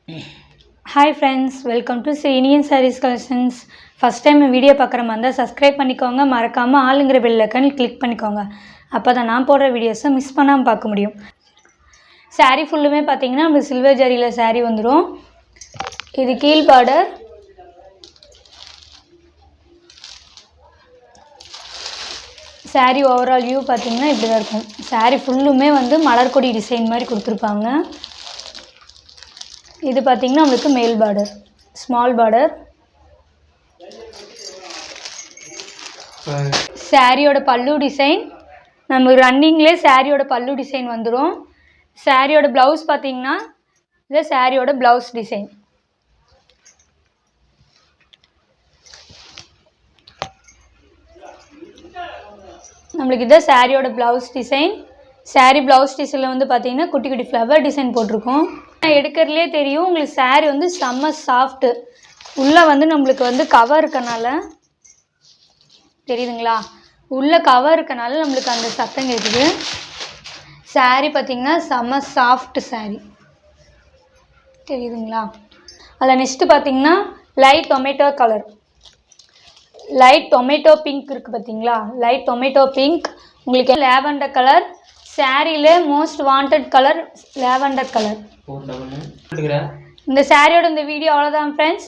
Hi friends, welcome to Indian Sarees Collections. First time video பார்க்குற மாதிரி இருந்தால் subscribe பண்ணிக்கோங்க, மறக்காமல் ஆளுங்கிற பெல் ஐக்கான் கிளிக் பண்ணிக்கோங்க. அப்போ தான் நான் போடுற வீடியோஸை மிஸ் பண்ணாமல் பார்க்க முடியும். சாரீ ஃபுல்லுமே பார்த்தீங்கன்னா நம்ம சில்வர் ஜரியில் சாரீ வந்துடும். இது கீழ் பார்டர், சாரீ ஓவரால் வியூ பார்த்தீங்கன்னா இப்படி தான் இருக்கும். சாரீ ஃபுல்லுமே வந்து மலர்கொடி டிசைன் மாதிரி கொடுத்துருப்பாங்க. இது பார்த்தீங்கன்னா நம்மளுக்கு மேல் பார்டர், ஸ்மால் பார்டர். சாரியோட பல்லு டிசைன் நம்ம ரன்னிங்லேயே சாரியோட பல்லு டிசைன் வந்துடும். சாரியோட ப்ளவுஸ் பார்த்தீங்கன்னா இது சாரியோட ப்ளவுஸ் டிசைன். நம்மளுக்கு இதான் சாரியோட ப்ளவுஸ் டிசைன். சாரீ ப்ளவுஸ் டிசைனில் வந்து பார்த்தீங்கன்னா குட்டி குட்டி ஃப்ளவர் டிசைன் போட்டிருக்கோம். எடுக்கிறதுலே தெரியும் உங்களுக்கு சாரீ வந்து செம்ம சாஃப்ட்டு. உள்ளே வந்து நம்மளுக்கு வந்து கவர் இருக்கனால தெரியுதுங்களா, உள்ளே கவர் இருக்கனால நம்மளுக்கு அந்த சத்தம் கேட்குது. சாரீ பார்த்திங்கன்னா செம்ம சாஃப்ட் சாரீ, தெரியுதுங்களா. அதில் நெக்ஸ்ட்டு பார்த்திங்கன்னா light tomato colour, light tomato pink இருக்குது பார்த்தீங்களா, லைட் டொமேட்டோ பிங்க். உங்களுக்கு லேவண்டர் கலர், சாரியிலே most wanted colour lavender colour. இந்த சாரியோட இந்த வீடியோ அவ்வளோதான் ஃப்ரெண்ட்ஸ்.